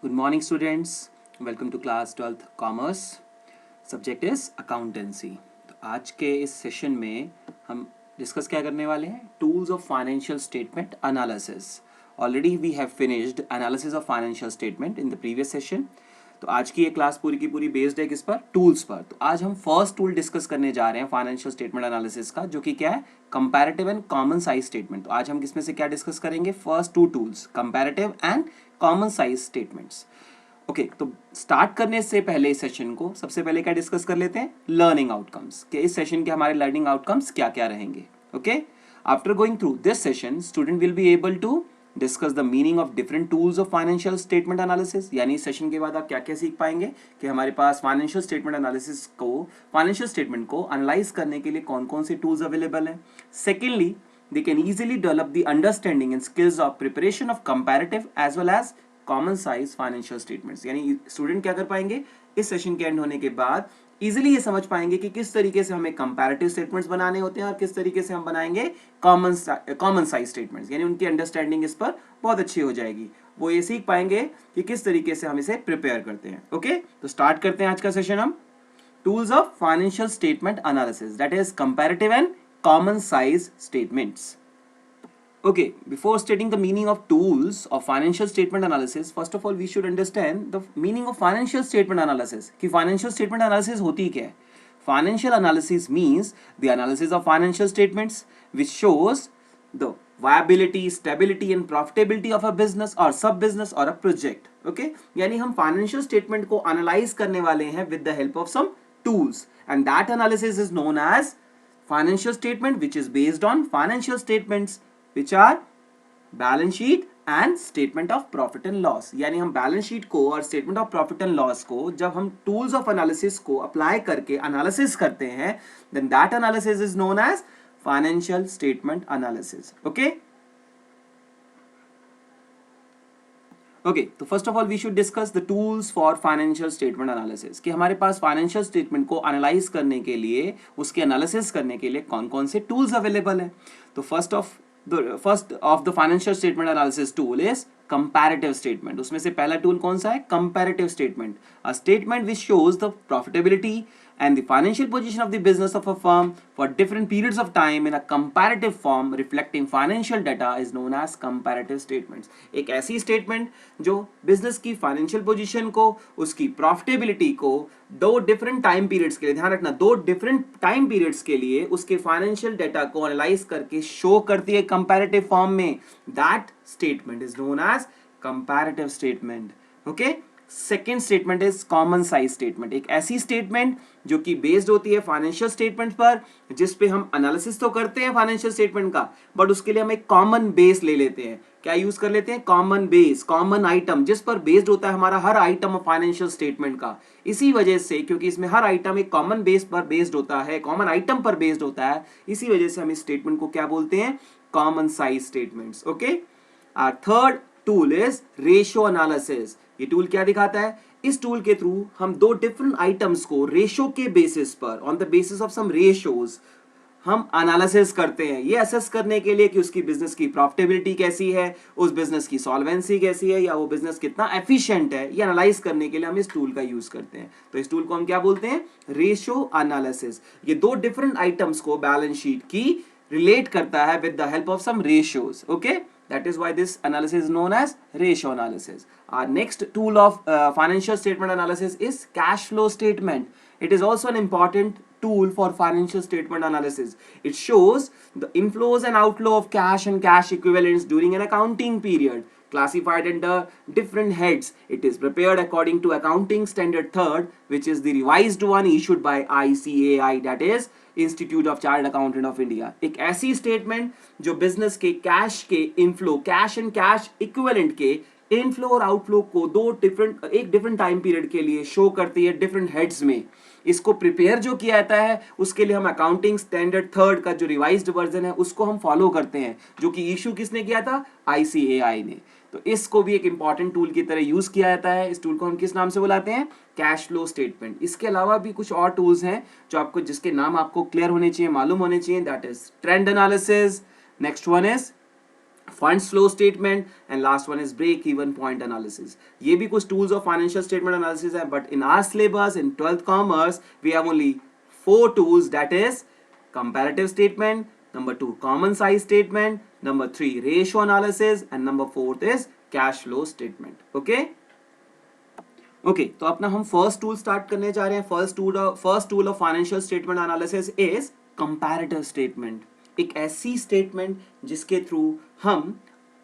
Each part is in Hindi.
Good morning, students. Welcome to class 12th Commerce. Subject is Accountancy. तो आज के इस सेशन में हम डिस्कस क्या करने वाले हैं? Tools of Financial Statement Analysis. Already we have finished analysis of financial statement in the previous session. तो आज की ये क्लास पूरी की पूरी बेस्ड है किस पर? टूल्स पर. तो आज हम फर्स्ट टूल डिस्कस करने जा रहे हैं फाइनेंशियल स्टेटमेंट एनालिसिस का, जो कि क्या है? Comparative and common size statement. तो आज हम किसमें से क्या डिस्कस करेंगे? First two tools, comparative and common size statements. Okay, तो स्टार्ट करने से पहले इस सेशन को सबसे पहले क्या डिस्कस कर लेते हैं? Learning outcomes. कि इस सेशन के हमारे लर्निंग आउटकम्स क्या क्या रहेंगे. Okay, after going through this session student will be able to discuss the meaning of different tools of financial statement analysis. यानी इस सेशन के बाद आप क्या क्या सीख पाएंगे कि हमारे पास फाइनेंशियल स्टेटमेंट एनालिसिस को, फाइनेंशियल स्टेटमेंट को एनालाइज करने के लिए कौन कौन से टूल्स अवेलेबल हैं. Secondly, they can easily develop the understanding and skills of preparation of comparative as well as common size financial statements. यानी स्टूडेंट क्या कर पाएंगे इस सेशन के एंड होने के बाद? इजीली ये समझ पाएंगे कि किस तरीके से हमें कंपैरेटिव स्टेटमेंट्स बनाने होते हैं और किस तरीके से हम बनाएंगे कॉमन साइज स्टेटमेंट्स. यानी उनकी अंडरस्टैंडिंग इस पर बहुत अच्छी हो जाएगी. वो ये सीख पाएंगे कि किस तरीके से हम इसे प्रिपेयर करते हैं. ओके, तो स्टार्ट करते हैं आज का सेशन हम. Tools of financial statement analysis, that is comparative and common size statements. Okay, before stating the meaning of tools of financial statement analysis, first of all we should understand the meaning of financial statement analysis. कि financial statement analysis होती क्या है? Financial analysis means the analysis of financial statements which shows the viability, stability and profitability of a business or sub business or a project. Okay, यानी हम financial statement को analyze करने वाले हैं with the help of some tools, and that analysis is known as financial statement, which is based on financial statements which are balance sheet and statement of profit and loss. यानी हम balance sheet को और statement of profit and loss को जब हम tools of analysis को apply करके analysis करते हैं, then that analysis is known as financial statement analysis. Okay? Okay, तो first of all we should discuss the tools for financial statement analysis. कि हमारे पास फाइनेंशियल स्टेटमेंट को एनालाइज करने के लिए, उसके एनालिसिस करने के लिए कौन कौन से टूल्स अवेलेबल हैं. तो first of the financial statement analysis tool is comparative statement. उसमें से पहला टूल कौन सा है? Comparative statement. A statement which shows the profitability and the financial position of the business of a firm for different periods of time in a comparative form reflecting financial data is known as comparative statements. एक ऐसी स्टेटमेंट जो बिजनेस की फाइनेंशियल पोजीशन को, उसकी प्रॉफिटेबिलिटी को दो डिफरेंट टाइम पीरियड्स के लिए, ध्यान रखना, दो डिफरेंट टाइम पीरियड्स के लिए उसके फाइनेंशियल डाटा को एनालाइज करके शो करती है कंपैरेटिव फॉर्म में. That statement is known as comparative statement. Okay, second statement is common size statement. एक ऐसी स्टेटमेंट जो कि बेस्ड होती है फाइनेंशियल स्टेटमेंट पर, जिस पे हम एनालिसिस तो करते हैं फाइनेंशियल स्टेटमेंट का, बट उसके लिए हम एक कॉमन बेस ले लेते हैं. क्या यूज कर लेते हैं? कॉमन बेस, कॉमन आइटम, जिस पर बेस्ड होता है हमारा हर आइटम ऑफ फाइनेंशियल स्टेटमेंट का. इसी वजह से, क्योंकि इसमें हर आइटम एक कॉमन बेस पर बेस्ड होता है, कॉमन आइटम पर बेस्ड होता है, इसी वजह से हम इस स्टेटमेंट को क्या बोलते हैं? Common size statements. Okay, our third tool is ratio analysis. ये टूल क्या दिखाता है? इस टूल के थ्रू हम दो डिफरेंट आइटम्स को रेशियो के बेसिस पर, on the basis of some ratios, हम एनालिसिस करते हैं. ये असेस करने के लिए कि उसकी बिजनेस की प्रॉफिटेबिलिटी कैसी है, उस बिजनेस की सॉल्वेंसी कैसी है, या वो बिजनेस कितना एफिशिएंट है, ये एनालाइज करने के लिए हम इस टूल का यूज करते हैं. तो इस टूल को हम क्या बोलते हैं? Ratio analysis. ये दो डिफरेंट आइटम्स को बैलेंस शीट की रिलेट करता है with the help of some ratios. Okay, that is why this analysis is known as ratio analysis. Our next tool of financial statement analysis is cash flow statement. It is also an important tool for financial statement analysis. It shows the inflows and outflow of cash and cash equivalents during an accounting period, classified under different heads. It is prepared according to Accounting Standard 3rd, which is the revised one issued by ICAI, that is institute of chartered accountant of India. एक ऐसी स्टेटमेंट जो बिजनेस के कैश के inflow, cash and cash equivalent के इनफ्लो और आउटफ्लो को एक डिफरेंट टाइम पीरियड के लिए शो करती है डिफरेंट हेड्स में. इसको प्रिपेयर जो किया जाता है उसके लिए हम अकाउंटिंग स्टैंडर्ड 3rd का जो रिवाइज्ड वर्जन है उसको हम फॉलो करते हैं, जो कि इशू किसने किया था? ICAI ने. तो इसको भी एक इंपॉर्टेंट टूल की तरह यूज किया जाता है. इस टूल को हम किस नाम से बुलाते हैं? Cash flow statement. इसके अलावा भी कुछ और टूल्स हैं जो आपको, जिसके नाम आपको क्लियर होने चाहिए, मालूम होने चाहिए. That is trend analysis. Next one is funds flow statement and last one is break even point analysis. ये भी कुछ tools of financial statement analysis है, but in our syllabus in 12th commerce we have only 4 tools, that is comparative statement, number 2 common size statement, number 3 ratio analysis and number 4th is cash flow statement. okay तो अपना हम फर्स्ट टूल स्टार्ट करने जा रहे हैं। First tool of financial statement analysis is comparative statement. एक ऐसी स्टेटमेंट जिसके थ्रू हम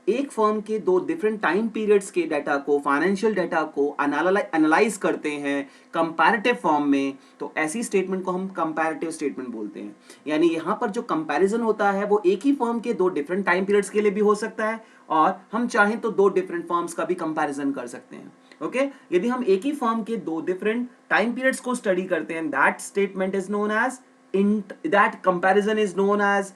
एक फर्म के 2 डिफरेंट टाइम पीरियड्स के डाटा को, फाइनेंशियल डाटा को एनालाइज करते हैं कंपैरेटिव फॉर्म में, तो ऐसी स्टेटमेंट को हम कंपैरेटिव स्टेटमेंट बोलते हैं। यानी यहां पर जो कंपैरिजन होता है वो एक ही फर्म के 2 डिफरेंट टाइम पीरियड्स के लिए भी हो सकता है, और हम चाहें तो 2 डिफरेंट फर्म्स का भी कंपैरिजन कर सकते हैं। ओके यदि हम एक ही फर्म के 2 डिफरेंट टाइम पीरियड्स को स्टडी करते हैं, that statement is known as that comparison is known as,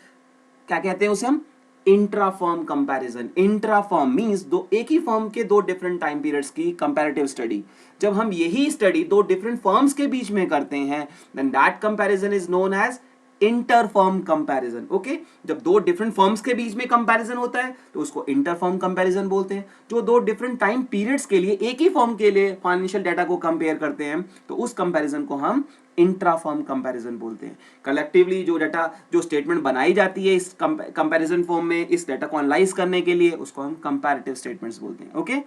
क्या कहते हैं उसे हम, intra firm comparison. Intra firm means एक ही फर्म के 2 डिफरेंट टाइम पीरियड्स की कंपैरेटिव स्टडी। जब हम यही स्टडी 2 डिफरेंट फर्म्स के बीच में करते हैं, then that comparison is known as inter firm comparison. Okay जब 2 डिफरेंट फर्म्स के बीच में कंपैरिजन होता है तो उसको इंटर फर्म कंपैरिजन बोलते हैं। जो 2 डिफरेंट टाइम पीरियड्स के लिए एक ही फर्म के लिए फाइनेंशियल डाटा को कंपेयर करते हैं तो उस कंपैरिजन को हम इंट्रा फर्म कंपैरिजन बोलते हैं। कलेक्टिवली जो स्टेटमेंट बनाई जाती है इस कंपैरिजन फॉर्म में, इस डाटा को एनालाइज करने के लिए, उसको हम कंपैरेटिव स्टेटमेंट्स बोलते हैं। ओके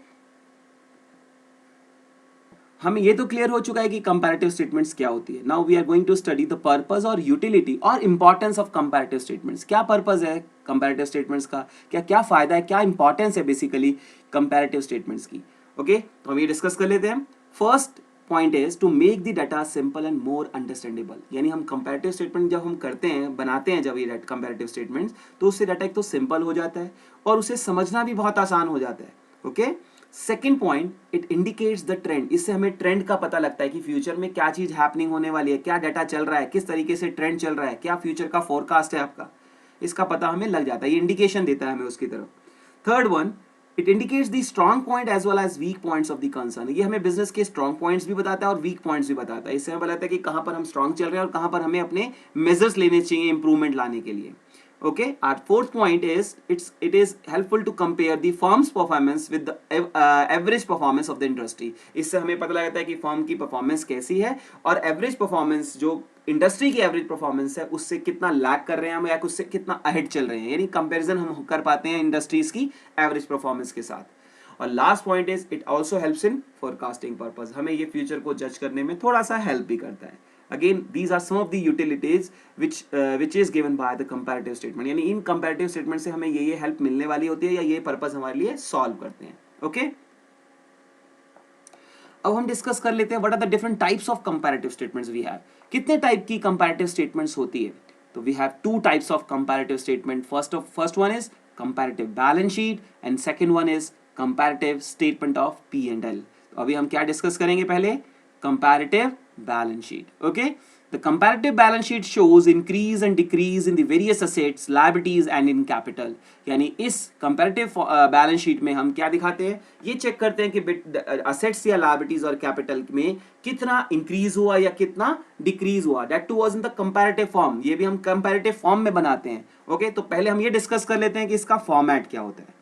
हमें ये तो क्लियर हो चुका है कि कंपैरेटिव स्टेटमेंट्स क्या होती है। Now we are going to study the purpose और यूटिलिटी और इंपॉर्टेंस ऑफ कंपैरेटिव स्टेटमेंट्स। क्या पर्पस है कंपैरेटिव स्टेटमेंट्स का, क्या फायदा है, क्या इंपॉर्टेंस है बेसिकली कंपैरेटिव स्टेटमेंट्स की। ओके तो हम ये डिस्कस कर लेते हैं। First point is to make the data simple and more understandable. यानी हम कंपैरेटिव स्टेटमेंट जब हम करते हैं, बनाते हैं जब ये कंपैरेटिव स्टेटमेंट्स, तो उससे डाटा एक तो सिंपल हो जाता है और उसे समझना भी बहुत आसान हो जाता है। Okay second point, it indicates the trend. इससे हमें ट्रेंड का पता लगता है कि फ्यूचर में क्या चीज हैपनिंग होने वाली है, क्या डाटा चल रहा है, किस तरीके से ट्रेंड चल रहा है, क्या फ्यूचर का फोरकास्ट है आपका, इसका पता हमें लग जाता है। ये इंडिकेशन देता है हमें उसकी तरफ। Third one, it indicates the strong point as well as weak points of the concern. ये हमें बिजनेस के स्ट्रॉन्ग पॉइंट्स भी बताता है और वीक पॉइंट्स भी बताता है। इससे हमें बताता है कि कहां पर हम स्ट्रॉन्ग चल रहे हैं और कहां पर हमें अपने मेजर्स लेने चाहिए इंप्रूवमेंट लाने के लिए। Okay, our fourth point is it is helpful to compare the firm's performance with the average performance of the industry. इससे हमें पता लगता है कि फर्म की परफॉर्मेंस कैसी है और एवरेज परफॉर्मेंस जो इंडस्ट्री की एवरेज परफॉर्मेंस है उससे कितना लैग कर रहे हैं हम या उससे कितना अहेड चल रहे हैं। यानी कंपैरिजन हम कर पाते हैं इंडस्ट्रीज की एवरेज परफॉर्मेंस के साथ। और last point is it also helps in forecasting purpose. हमें ये फ्यूचर को जज करने में थोड़ा सा हेल्प भी करता है। Again, these are some of the utilities which is given by the comparative statement. यानी इन comparative statement से हमें ये हेल्प मिलने वाली होती है या ये पर्पस हमारे लिए सॉल्व करते हैं। ओके अब हम डिस्कस कर लेते हैं what are the different types of comparative statements we have. कितने टाइप की कंपैरेटिव स्टेटमेंट्स होती है? तो we have 2 types of comparative statement. First one is comparative balance sheet and second one is comparative statement of P&L। तो अभी हम क्या डिस्कस करेंगे? पहले comparative balance sheet. Okay, the comparative balance sheet shows increase and decrease in the various assets, liabilities and in capital. यानी इस comparative balance sheet में हम क्या दिखाते हैं? ये चेक करते हैं कि assets या liabilities और capital में कितना increase हुआ या कितना decrease हुआ। That too was in the comparative form. ये भी हम comparative form में बनाते हैं। Okay, तो पहले हम ये डिस्कस कर लेते हैं कि इसका फॉर्मेट क्या होता है।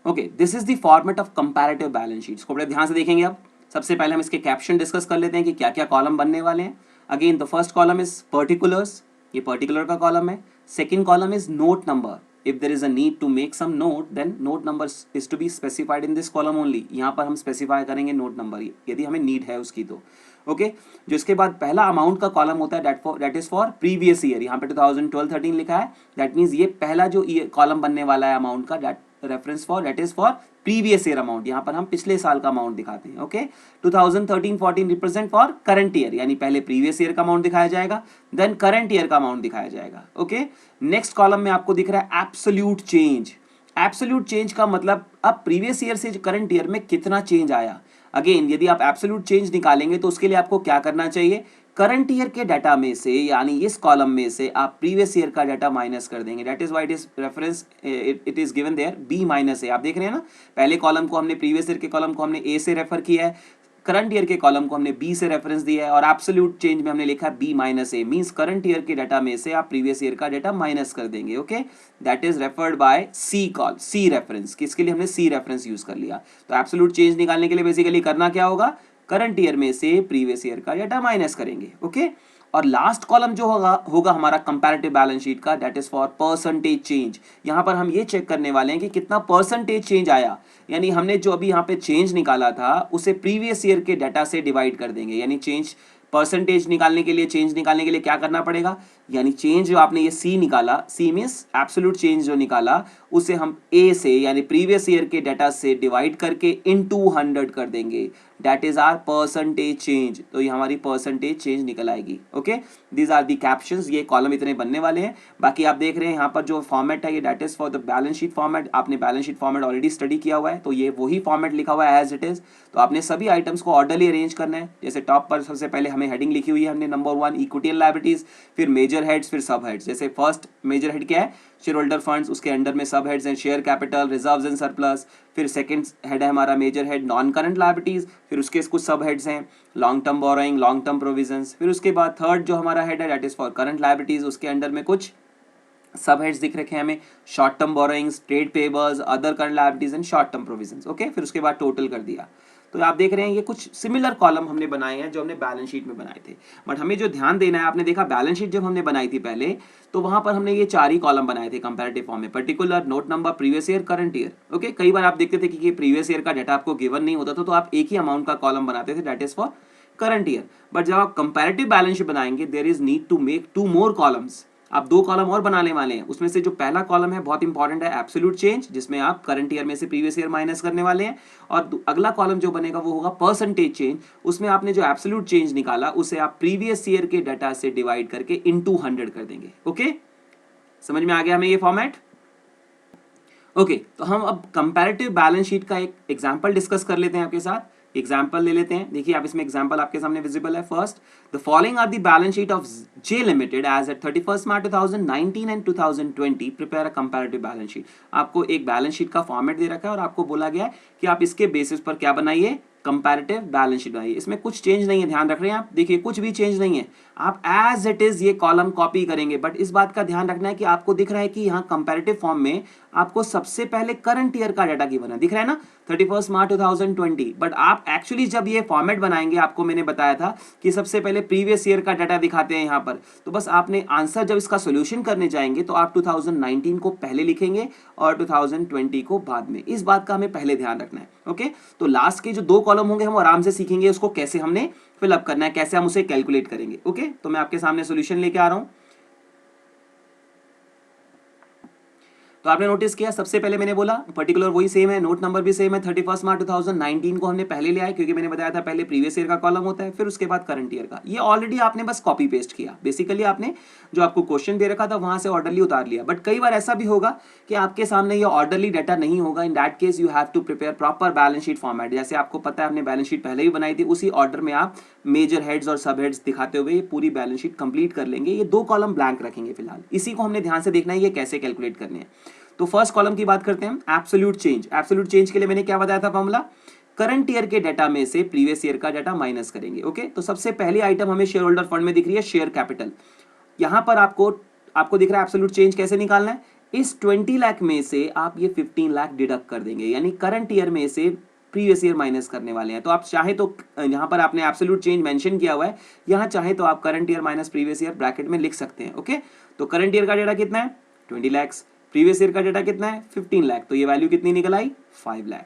Okay, this is the format of comparative balance sheet. इसको बड़े ध्यान से देखेंगे अब। सबसे पहले हम इसके कैप्शन डिस्कस कर लेते हैं कि क्या क्या कॉलम बनने वाले हैं। Again the first column is particulars, ये पर्टिकुलर का कॉलम है। Second column is note number, if there is a need to make some note then note number is to be specified in this column only. यहाँ पर हम स्पेसिफाई करेंगे नोट नंबर यदि हमें नीड है उसकी तो। ओके जो इसके बाद पहला अमाउंट का कॉलम होता है that is for previous year. यहाँ पे 2012-13 लिखा है, दैट मीन्स ये पहला जो कॉलम बनने वाला है अमाउंट का, that reference for that is for previous year amount. यहाँ पर हम पिछले साल का अमाउंट दिखाते हैं। Okay 2013-14 represent for current year, यानी पहले प्रीवियस ईयर का अमाउंट दिखाया जाएगा देन करंट ईयर का अमाउंट दिखाया जाएगा। ओके नेक्स्ट कॉलम में आपको दिख रहा है एब्सोल्यूट चेंज। एब्सोल्यूट चेंज का मतलब अब प्रीवियस ईयर से करंट ईयर में कितना चेंज आया। अगेन यदि आप एब्सोल्यूट चेंज निकालेंगे तो उसके लिए आपको क्या करना चाहिए? करंट ईयर के डाटा में से यानी इस कॉलम में से आप प्रीवियस ईयर का डाटा माइनस कर देंगे। That is why it is reference it is given there B- A। आप देख रहे हैं ना, पहले कॉलम को हमने प्रीवियस ईयर के कॉलम को हमने A से रेफर किया है, करंट ईयर के कॉलम को हमने बी से रेफरेंस दिया है और एब्सोल्यूट चेंज में हमने लिखा है B minus A, means current year के डाटा में से आप प्रीवियस ईयर का डाटा माइनस कर देंगे. Okay, that is referred by C col, C reference. किसके लिए हमने सी रेफरेंस यूज कर लिया. तो एब्सोल्यूट चेंज निकालने के लिए बेसिकली करना क्या होगा, करंट ईयर में से प्रीवियस ईयर का डाटा माइनस करेंगे. ओके, और लास्ट कॉलम जो होगा हमारा कंपैरेटिव बैलेंस शीट का, that is for percentage change. यहां पर हम ये चेक करने वाले हैं कि कितना परसेंटेज चेंज आया, यानी हमने जो अभी यहां पे चेंज निकाला था उसे प्रीवियस ईयर के डाटा से डिवाइड कर देंगे. यानी चेंज परसेंटेज निकालने के लिए, चेंज निकालने के लिए क्या करना पड़ेगा, यानी चेंज जो आपने ये सी निकाला, सी मींस एब्सोल्यूट चेंज जो निकाला, उसे हम ए से यानी प्रीवियस ईयर के डाटा से डिवाइड करके इनटू 100 कर देंगे. That is our percentage change. तो ये हमारी परसेंटेज चेंज निकल आएगी. Okay, these are the captions. ये कॉलम इतने बनने वाले हैं. बाकी आप देख रहे हैं यहाँ पर जो फॉर्मेट है ये that is for the balance sheet format. आपने balance sheet format already study किया हुआ है, तो ये वही फॉर्मेट लिखा हुआ है एज इट इज. तो आपने सभी आइटम्स को ऑर्डरली अरेंज करना है. जैसे टॉप पर सबसे पहले हमें हेडिंग लिखी हुई है, हमने नंबर 1 इक्विटी एंड लायबिलिटीज, फिर मेजर हेड्स, फिर सब हेड्स. जैसे फर्स्ट मेजर हेड क्या है, शेयर होल्डर फंड्स, उसके अंडर में सब हेड्स हैं share capital, reserves and surplus. फिर सेकंड हेड है हमारा major head non current liabilities, फिर उसके कुछ सब हेड्स हैं long term borrowing, long term provisions. फिर उसके बाद थर्ड जो हमारा हेड है that is for current liabilities, उसके अंडर में कुछ सब हेड्स दिख रखे हैं हमें, short term borrowings, trade payables, other current liabilities and short term provisions. Okay, फिर उसके बाद टोटल कर दिया. तो आप देख रहे हैं ये कुछ सिमिलर कॉलम हमने बनाए हैं जो हमने बैलेंस शीट में बनाए थे. बट हमें जो ध्यान देना है, आपने देखा बैलेंस शीट जब हमने बनाई थी पहले, तो वहां पर हमने ये 4 ही कॉलम बनाए थे कंपैरेटिव फॉर्म में, particular, note number, previous year, current year. Okay, कई बार आप देखते थे कि प्रीवियस ईयर का डाटा आपको गिवन नहीं होता था, तो आप एक ही अमाउंट का कॉलम बनाते थे, that is for current year. But जब आप कंपैरेटिव बैलेंस शीट बनाएंगे, there is need to make 2 more columns. आप 2 कॉलम और बनाने वाले हैं. उसमें से जो पहला कॉलम है बहुत इंपॉर्टेंट है, एब्सोल्यूट चेंज, जिसमें आप करंट ईयर में से प्रीवियस ईयर माइनस करने वाले हैं. और अगला कॉलम जो बनेगा वो होगा परसेंटेज चेंज. उसमें आपने जो एब्सोल्यूट चेंज निकाला उसे आप प्रीवियस ईयर के डाटा से डिवाइड करके इनटू 100 कर देंगे. ओके, समझ में आ गया हमें ये फॉर्मेट. ओके, तो हम अब कंपैरेटिव बैलेंस शीट का एक एग्जांपल डिस्कस कर लेते हैं आपके साथ. एग्जाम्पल ले लेते हैं. देखिए आप इसमें एग्जाम्पल आपके सामने विजिबल है. First, the following are the balance sheet of J limited as at 31 March 2019 and 2020. Prepare a comparative balance sheet. आपको एक बैलेंस शीट का फॉर्मेट दे रखा है और आपको बोला गया है कि आप इसके बेसिस पर क्या बनाइए, कंपैरेटिव बैलेंस शीट बनाइए. इसमें कुछ चेंज नहीं है, ध्यान रख रहे हैं आप. देखिए कुछ भी चेंज नहीं है, आप एज इट इज ये कॉलम कॉपी करेंगे. बट इस बात का ध्यान रखना है कि आपको दिख रहा है कि यहाँ कंपैरेटिव फॉर्म में आपको सबसे पहले करंट ईयर का डाटा गिवन है, दिख रहा है ना, 31 मार्च 2020. बट आप एक्चुअली जब ये फॉर्मेट बनाएंगे, आपको मैंने बताया था कि सबसे पहले प्रीवियस ईयर का डाटा दिखाते हैं यहाँ पर. तो बस आपने आंसर जब इसका सोल्यूशन करने जाएंगे तो आप 2019 को पहले लिखेंगे और 2020 को बाद में. इस बात का हमें पहले ध्यान रखना है. ओके, तो लास्ट के जो 2 कॉलम होंगे हम आराम से सीखेंगे उसको कैसे हमने फिलअप करना है, कैसे हम उसे कैलकुलेट करेंगे. ओके, तो मैं आपके सामने सोल्यूशन लेके आ रहा हूं. तो आपने नोटिस किया सबसे पहले मैंने बोला पर्टिकुलर वही सेम है, नोट नंबर भी सेम है. 31 मार्च 2019 को हमने पहले ले आए क्योंकि मैंने बताया था पहले प्रीवियस ईयर का कॉलम होता है, फिर उसके बाद करंट ईयर का. ये ऑलरेडी आपने बस कॉपी पेस्ट किया. बेसिकली आपने जो आपको क्वेश्चन दे रखा था वहां से ऑर्डरली उतार लिया. बट कई बार ऐसा भी होगा कि आपके सामने ये ऑर्डरली डाटा नहीं होगा. In that case you have to prepare proper balance sheet format. जैसे आपको पता है आपने बैलेंस शीट पहले ही बनाई थी, उसी ऑर्डर में आप मेजर हेड्स और सब हेड्स दिखाते हुए पूरी बैलेंस शीट कंप्लीट कर लेंगे. ये 2 कॉलम ब्लैंक रखेंगे फिलहाल. इसी को हमने ध्यान से देखना है ये कैसे कैलकुलेट करने हैं. तो फर्स्ट कॉलम की बात करते हैं हम, एब्सोल्यूट चेंज. एब्सोल्यूट चेंज के लिए मैंने क्या बताया था फॉर्मूला, करंट ईयर के डाटा में से प्रीवियस ईयर का डाटा माइनस करेंगे. ओके, तो सबसे पहली आइटम हमें शेयर होल्डर फंड में दिख रही है शेयर कैपिटल. यहां पर आपको दिख रहा है एब्सोल्यूट चेंज कैसे निकालना है. इस 20 लाख में से आप ये 15 लाख डिडक्ट कर देंगे, यानी करंट ईयर में से प्रीवियस ईयर माइनस करने वाले हैं. तो आप चाहे तो यहां पर आपने एब्सोल्यूट चेंज मेंशन किया हुआ है, यहां चाहे तो आप current year minus previous year bracket में लिख सकते हैं. ओके, तो करंट ईयर का डाटा कितना है 20 लाख, प्रीवियस ईयर का डाटा कितना है 15 लाख. तो ये वैल्यू कितनी निकल आई 5 लाख.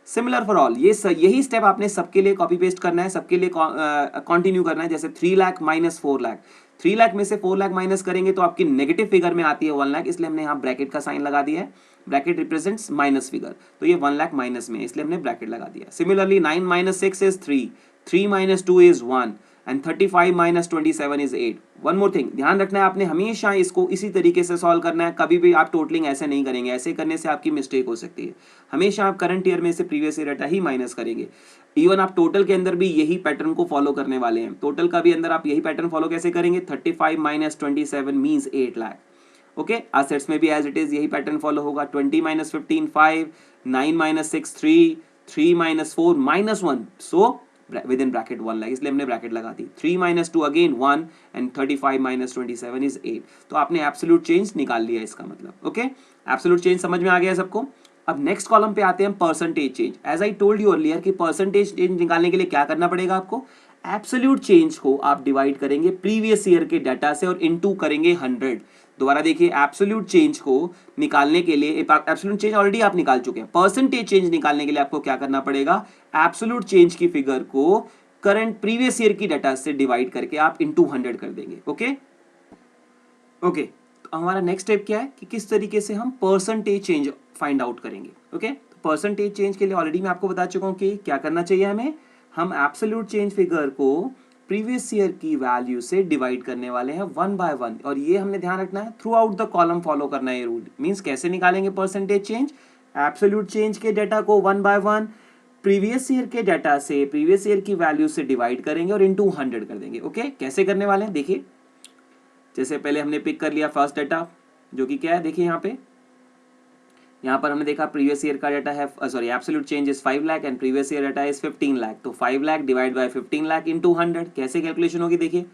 सिमिलर फॉर ऑल, यही स्टेप आपने सबके लिए कॉपी पेस्ट करना है, सबके लिए कंटिन्यू करना है. जैसे 3 लाख माइनस 4 लाख, 3 लाख में से 4 लाख माइनस करेंगे तो आपकी नेगेटिव फिगर में आती है 1 लाख, इसलिए हमने यहाँ ब्रैकेट का साइन लगा दिया है. ब्रैकेट रिप्रेजेंट्स माइनस फिगर, तो ये 1 लाख माइनस में, इसलिए हमने ब्रैकेट लगा दिया. Similarly 9 minus 6 is 3, 3 minus 2 is 1 and 35 minus 27 is 8. One more thing, ध्यान रखना है आपने हमेशा इसको इसी तरीके से सॉल्व करना है. कभी भी आप टोटलिंग ऐसे नहीं करेंगे, ऐसे करने से आपकी मिस्टेक हो सकती है. हमेशा आप करंट ईयर में से प्रीवियस ईयर डाटा ही माइनस करेंगे. इवन आप टोटल के अंदर भी यही पैटर्न को फॉलो करने वाले हैं. टोटल का भी अंदर आप यही पैटर्न फॉलो कैसे करेंगे, 35 minus 27 means 8 lakh. Okay, assets में भी एज इट इज यही पैटर्न फॉलो होगा. 20 minus 15 5, 9 minus 6 3, 3 minus 4 minus 1. So with in bracket 1 lakh, इसलिए हमने ब्रैकेट लगा दी। 3 minus 2 again 1 and 35 minus 27 is 8। तो आपने एब्सोल्यूट चेंज निकाल लिया इसका मतलब। ओके, एब्सोल्यूट चेंज समझ में आ गया सबको। अब नेक्स्ट कॉलम पे आते हैं percentage change. As I told you earlier कि परसेंटेज चेंज निकालने के लिए क्या करना पड़ेगा आपको, एब्सोल्यूट चेंज को आप डिवाइड करेंगे प्रीवियस ईयर के डाटा से और इनटू करेंगे 100। दोबारा देखिए, एब्सोल्यूट चेंज को निकालने के लिए, एब्सोल्यूट चेंज ऑलरेडी आप निकाल चुके हैं, परसेंटेज चेंज निकालने के लिए आपको क्या करना पड़ेगा, एब्सोल्यूट चेंज की फिगर को करंट प्रीवियस ईयर की डाटा से डिवाइड करके आप इनटू 100 कर देंगे। ओके ओके, तो हमारा नेक्स्ट स्टेप क्या है कि किस तरीके से हम परसेंटेज चेंज फाइंड आउट करेंगे। ओके, तो परसेंटेज चेंज के लिए ऑलरेडी मैं आपको बता चुका हूं कि क्या करना चाहिए हमें, हम एब्सोल्यूट चेंज फिगर को प्रीवियस ईयर की वैल्यू से डिवाइड करने वाले हैं 1 बाय 1, और ये हमने ध्यान रखना है, through out the column follow करना है ये रूल। मींस कैसे निकालेंगे परसेंटेज चेंज, एब्सोल्यूट चेंज के डाटा को 1 बाय 1 प्रीवियस ईयर के डाटा से प्रीवियस ईयर की वैल्यू से डिवाइड करेंगे और इनटू 100 कर देंगे। ओके, कैसे करने वाले हैं देखिए, जैसे पहले हमने पिक कर लिया फर्स्ट डाटा जो कि क्या है, देखिए यहाँ पर हमने देखा प्रीवियस ईयर का डाटा है, sorry absolute change is 5 lakh and previous year data is 15 lakh. तो 5 lakh divide by 15 lakh into 100, कैसे कैलकुलेशन होगी देखिए,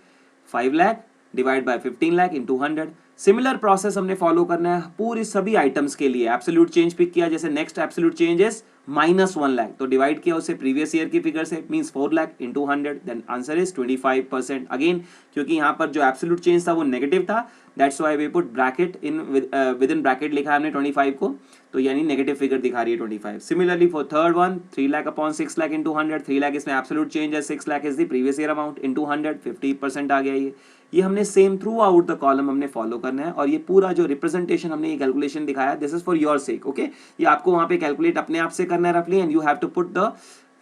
5 lakh divide by 15 lakh into 100। Similar process हमने फॉलो करना है पूरी सभी आइटम्स के लिए। एब्सोल्यूट चेंज पिक किया, जैसे next absolute change is -1 lakh, तो डिवाइड किया उसे प्रीवियस ईयर की फिगर से, means 4 lakh into 100, then answer is 25%। Again क्योंकि यहाँ पर जो एब्सोल्यूट चेंज था वो नेगेटिव था, that's why we put bracket in within bracket लिखा है हमने 25 को, तो यानी नेगेटिव फिगर दिखा रही है 25। Similarly for third one, 3 lakh upon 6 lakh into 100, 3 lakh इसमें एब्सोल्यूट चेंज है, 6 lakh is the previous year amount into 100, 50% आ गया ये हमने same through out the column हमने फॉलो करना है। और ये पूरा जो रिप्रेजेंटेशन हमने ये कैलकुलेशन दिखाया, this is for your sake. Okay, ये आपको वहां पे कैलकुलेट अपने आप से करना है रफली, and you have to put the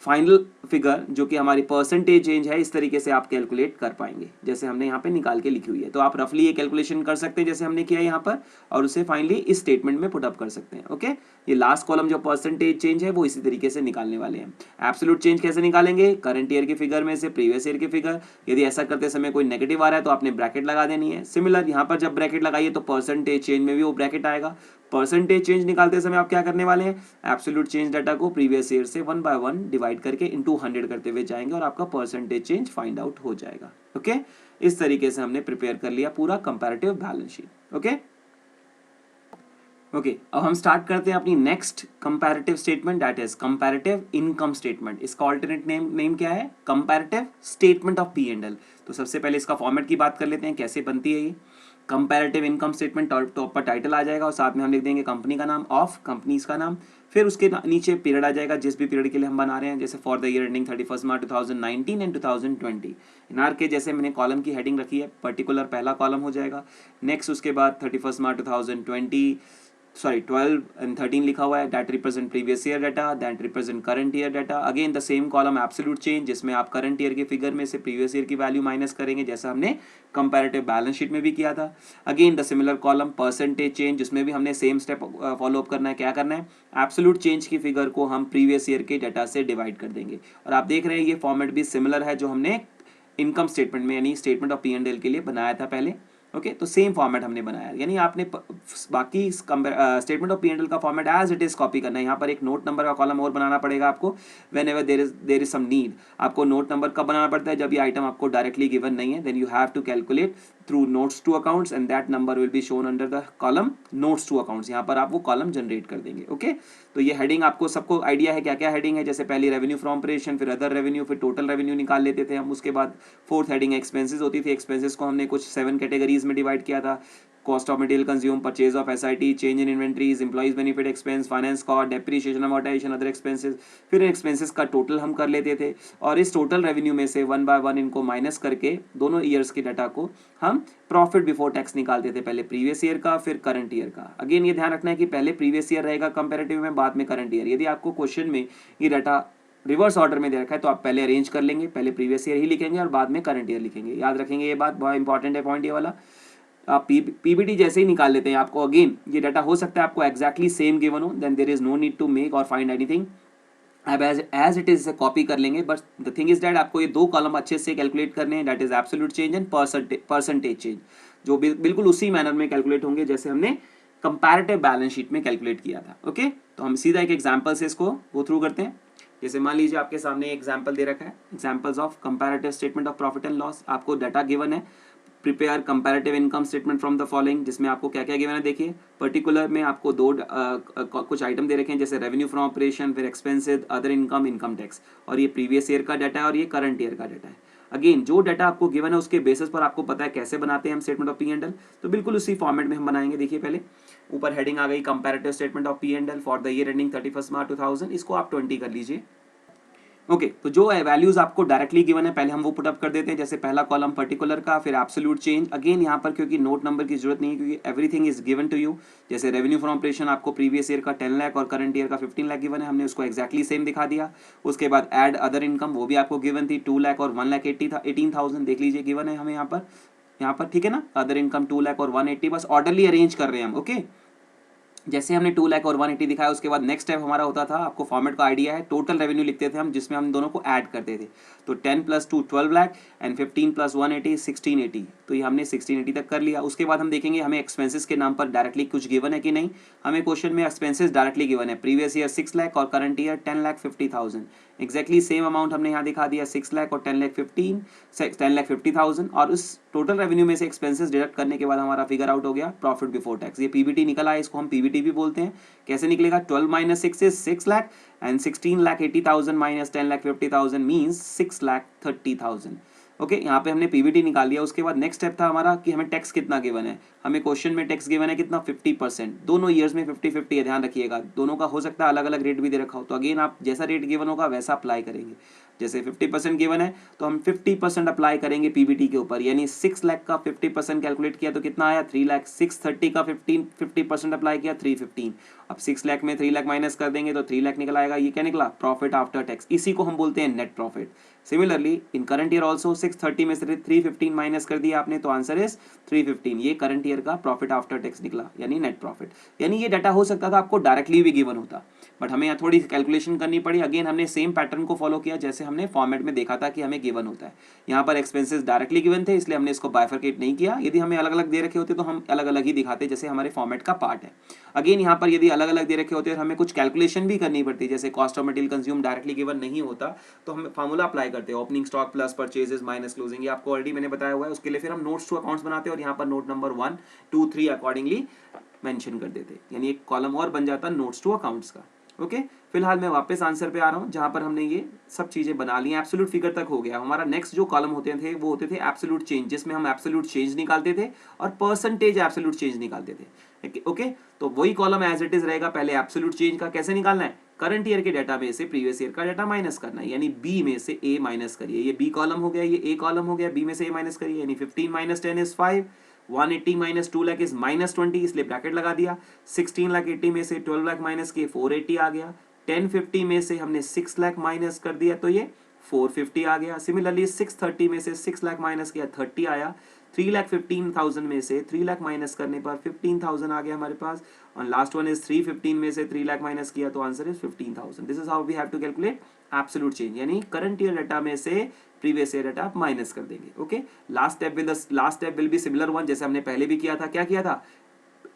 final figure जो कि हमारी परसेंटेज चेंज है, इस तरीके से आप कैलकुलेट कर पाएंगे जैसे हमने यहाँ पे निकाल के लिखी हुई है। तो आप रफली ये कैलकुलेशन कर सकते हैं जैसे हमने किया यहाँ पर, और उसे फाइनली इस स्टेटमेंट में पुट अप कर सकते हैं। ओके, ये लास्ट कॉलम जो परसेंटेज चेंज है वो इसी तरीके से निकालने वाले हैं। एब्सोल्यूट चेंज कैसे निकालेंगे, करंट ईयर की फिगर में से प्रीवियस ईयर की फिगर, यदि ऐसा करते समय कोई नेगेटिव आ रहा है तो आपने ब्रैकेट लगा देनी है। सिमिलर यहाँ पर जब ब्रैकेट लगाइए तो परसेंटेज चेंज में भी वो ब्रैकेट आएगा। परसेंटेज चेंज निकालते समय आप क्या करने वाले हैं, एब्सोल्यूट चेंज डाटा को प्रीवियस ईयर से 1 बाय 1 डिवाइड करके इनटू 100 करते हुए जाएंगे और आपका परसेंटेज चेंज फाइंड आउट हो जाएगा। ओके, इस तरीके से हमने प्रिपेयर कर लिया पूरा comparative balance sheet. Okay okay, अब हम स्टार्ट करते हैं अपनी next comparative statement, that is comparative income statement. इसका ऑल्टरनेट नेम क्या है, कंपैरेटिव स्टेटमेंट ऑफ P&L। तो सबसे पहले इसका फॉर्मेट की बात कर लेते हैं, कैसे बनती है ये कंपैरेटिव इनकम स्टेटमेंट। टॉप पर टाइटल आ जाएगा और साथ में हम लिख देंगे कंपनी का नाम, ऑफ कंपनीज का नाम, फिर उसके नीचे पीरियड आ जाएगा जिस भी पीरियड के लिए हम बना रहे हैं, जैसे for the year ending 31 March 2019 and 2020। In are के जैसे मैंने कॉलम की हेडिंग रखी है, पर्टिकुलर पहला कॉलम हो जाएगा। नेक्स्ट उसके बाद 31 मार्च 2020 12 and 13 लिखा हुआ है, that represent previous year data, that represent current year data। Again the same column absolute change, जिसमें आप current year के फिगर में से previous year की वैल्यू माइनस करेंगे जैसा हमने comparative balance sheet में भी किया था। Again the similar column percentage change, जिसमें भी हमने सेम स्टेप फॉलो अप करना है। क्या करना है, absolute change की फिगर को हम previous year के डाटा से डिवाइड कर देंगे। और आप देख रहे हैं ये फॉर्मेट भी सिमिलर है जो हमने इनकम स्टेटमेंट में यानी स्टेटमेंट ऑफ P&L के लिए बनाया था पहले। ओके, तो सेम फॉर्मेट हमने बनाया, यानी आपने बाकी स्टेटमेंट ऑफ P&L का format as it is copy करना है। यहाँ पर एक नोट नंबर का कॉलम और बनाना पड़ेगा आपको, whenever there is some need. आपको नोट नंबर कब बनाना पड़ता है, जब ये आइटम आपको डायरेक्टली गिवन नहीं है, then you have to calculate through notes to accounts and that number will be shown under the column notes to accounts. यहाँ पर आप वो कॉलम जनरेट कर देंगे। ओके, तो ये हेडिंग आपको सबको आइडिया है क्या क्या हेडिंग है, जैसे पहली रेवेन्यू फ्रॉम ऑपरेशन, फिर अदर रेवेन्यू, फिर टोटल रेवेन्यू निकाल लेते थे हम। उसके बाद फोर्थ हेडिंग एक्सपेंसेस होती थी, एक्सपेंसेस को हमने कुछ 7 कैटेगरीज में डिवाइड किया था, cost of material consume, purchase of SIT, change in inventories, employees benefit expense, finance cost, depreciation, amortisation, other expenses. फिर एक्सपेंसेस का टोटल हम कर लेते थे और इस टोटल रेवेन्यू में से 1 बाय 1 इनको माइनस करके दोनों ईयर्स के डाटा को हम प्रॉफिट बिफोर टैक्स निकालते थे, पहले प्रीवियस ईयर का फिर करंट ईयर का। अगेन ये ध्यान रखना है कि पहले प्रीवियस ईयर रहेगा कंपैरेटिव में, बाद में करंट ईयर। यदि आपको क्वेश्चन में ये डाटा रिवर्स ऑर्डर में दे रखा है तो आप पहले अरेंज कर लेंगे, पहले प्रीवियस ईयर ही लिखेंगे और बाद में करंट ईयर लिखेंगे। याद रखेंगे ये बात, बहुत इंपॉर्टेंट है पॉइंट ये वाला। आप पीबीटी जैसे ही निकाल लेते हैं आपको, अगेन ये डाटा हो सकता है आपको एक्जैक्टली सेम गिवन हो, then there is no need to make और फाइंड एनीथिंग, अब एज इट इज कॉपी कर लेंगे। But the thing is that आपको ये दो कॉलम अच्छे से कैलकुलेट करने हैं, दैट इज absolute change and percentage change, जो बिल्कुल उसी मैनर में कैलकुलेट होंगे जैसे हमने कंपैरेटिव बैलेंस शीट में कैलकुलेट किया था। ओके, तो हम सीधा एक एग्जांपल से इसको गो थ्रू करते हैं। जैसे मान लीजिए आपके सामने एग्जाम्पल दे रखा है, examples of comparative statement of profit and loss. आपको डाटा गिवन है, prepare comparative income statement from the following, जिसमें आपको क्या क्या गिवन है देखिए। पर्टिकुलर में आपको कुछ आइटम दे रखे हैं, जैसे रेवेन्यू फ्रॉम ऑपरेशन, फिर expenses, other income, income tax, और ये प्रीवियस ईयर का डाटा है और ये करंट ईयर का डाटा है। अगेन जो डाटा आपको गिवन है उसके बेसिस पर आपको पता है कैसे बनाते हैं हम statement of P and L, तो बिल्कुल उसी फॉर्मेट में हम बनाएंगे। देखिए पहले ऊपर हेडिंग आ गई comparative statement of P and L for the year ending 31 मार्च 2000, इसको आप 20 कर लीजिए। ओके तो जो वैल्यूज आपको डायरेक्टली गिवन है पहले हम वो पुटअप कर देते हैं, जैसे पहला कॉलम पर्टिकुलर का, फिर एब्सोल्यूट चेंज। अगेन यहाँ पर क्योंकि नोट नंबर की जरूरत नहीं है क्योंकि everything is given to you. जैसे रेवेन्यू फ्रॉम ऑपरेशन आपको प्रीवियस ईयर का 10 लाख और करंट ईयर का 15 लाख गिवन है, हमने उसको एक्जैक्टली सेम दिखा दिया। उसके बाद ऐड अदर इनकम, वो भी आपको गिवन थी 2 लाख और 1,18,000 देख लीजिए गिवन है हमें यहाँ पर ठीक है ना। अदर इनकम 2 लाख और 180, बस ऑर्डरली अरेंज कर रहे हैं हम। ओके जैसे हमने 2 लाख और 180 दिखाया, उसके बाद नेक्स्ट स्टेप हमारा होता था, आपको फॉर्मेट का आइडिया है, टोटल रेवेन्यू लिखते थे हम, जिसमें हम दोनों को ऐड करते थे। तो 10 + 2 12 लाख एंड 15 + 180 1680, तो ये हमने 1680 तक कर लिया। उसके बाद हम देखेंगे हमें एक्सपेंसेस के नाम पर डायरेक्टली कुछ गिवन है कि नहीं। हमें क्वेश्चन में एक्सपेंसेस डायरेक्टली गिवन है, प्रीवियस ईयर 6 लाख और current year 10,50,000, exactly same amount हमने यहाँ दिखा दिया, 6 लाख और 10,50,000, और उस टोटल रेवेन्यू में से एक्सपेंसेस डिडक्ट करने के बाद हमारा फिगर आउट हो गया प्रॉफिट बिफोर टैक्स। ये पीबीटी निकल आया, इसको हम पीबीटी भी बोलते हैं। कैसे निकलेगा, 12 - 6 is 6 lakh and 16,80,000 - 10,50,000 means 6,30,000। Okay यहाँ पे हमने पीबीटी निकाल लिया। उसके बाद नेक्स्ट स्टेप था हमारा कि हमें टैक्स कितना गिवन है। हमें क्वेश्चन में टैक्स गिवन है कितना, 50%। दोनों ईयर्स में 50-50 है, ध्यान रखिएगा। दोनों का हो सकता है अलग अलग रेट भी दे रखा हो, तो अगेन आप जैसा रेट गिवन होगा वैसा अप्लाई करेंगे। जैसे 50% गिवन है तो हम 50% अप्लाई करेंगे पीबीटी के ऊपर, यानी 6 लाख का 50% कैलकुलेट किया तो कितना आया, 3 लाख। 630 का 50% अप्लाई किया, 315। अब 6 लाख में 3 लाख माइनस कर देंगे तो 3 लाख निकल आएगा। ये क्या निकला, प्रॉफिट आफ्टर टैक्स। इसी को हम बोलते हैं net profit. Similarly in current year also 630 में से 315 माइनस कर दिया आपने, तो आंसर इज 315। ये करंट ईयर का प्रॉफिट आफ्टर टैक्स निकला, यानी नेट प्रॉफिट। यानी ये डाटा हो सकता था आपको डायरेक्टली भी गिवन होता, बट हमें यहाँ थोड़ी कैलकुलेशन करनी पड़ी। अगेन हमने सेम पैटर्न को फॉलो किया जैसे हमने फॉर्मेट में देखा था कि हमें गिवन होता है। यहाँ पर एक्सपेंसेस डायरेक्टली गिवन थे, इसलिए हमने इसको बाइफरकेट नहीं किया। यदि हमें अलग अलग दे रखे होते तो हम अलग अलग ही दिखाते, जैसे हमारे फॉर्मेट का पार्ट है। अगेन यहाँ पर यदि अलग अलग दे रखे होते और हमें कुछ कैलकुलेशन भी करनी पड़ती, जैसे cost of material consume directly given नहीं होता, तो हम फार्मूला अप्लाई करते हैं, opening stock plus purchases minus closing. ये आपको ऑलरेडी मैंने बताया हुआ है। उसके लिए फिर हम नोट्स टू अकाउंट्स बनाते हैं और यहाँ पर नोट नंबर 1 2 3 अकॉर्डिंगली मेंशन कर देते, यानी एक कॉलम और बन जाता नोट्स टू अकाउंट्स का। ओके फिलहाल मैं वापस आंसर पे आ रहा हूँ, जहां पर हमने ये सब चीजें बना ली, एब्सोल्यूट फिगर तक हो गया। हमारा नेक्स्ट जो कॉलम होते थे वो होते थे एब्सोल्यूट चेंज, जिसमें हम एब्सोल्यूट चेंज निकालते थे और परसेंटेज एब्सोल्यूट चेंज निकालते थे। ओके तो वही कॉलम एज इट इज रहेगा। पहले एब्सोल्यूट चेंज का कैसे निकालना है, करंट ईयर के डाटा में से प्रीवियस ईयर का डाटा माइनस करना है, यानी बी में से ए माइनस करिए। ये बी कॉलम हो गया, ये ए कॉलम हो गया, बी में से ए माइनस करिए, यानी 15 - 10 is 5, 180 - 2 लाख इज -20, इसलिए ब्रैकेट लगा दिया। 16,80,000 में से 12 लाख माइनस किए, 480 आ गया। 1050 में से हमने 6 लाख माइनस कर दिया तो ये 450 आ गया। सिमिलरली 630 में से 6 लाख माइनस किया, 30 आया। 3,15,000 में से 3 लाख माइनस करने पर 15,000 आ गया हमारे पास। और लास्ट वन इज 315 में से 3 लाख माइनस किया तो answer is 15,000। This is how we have to calculate absolute change, यानी करंट ईयर डाटा में से प्रीवियस ईयर डाटा आप माइनस कर देंगे। Okay last step will be similar one, जैसे हमने पहले भी किया था। क्या किया था,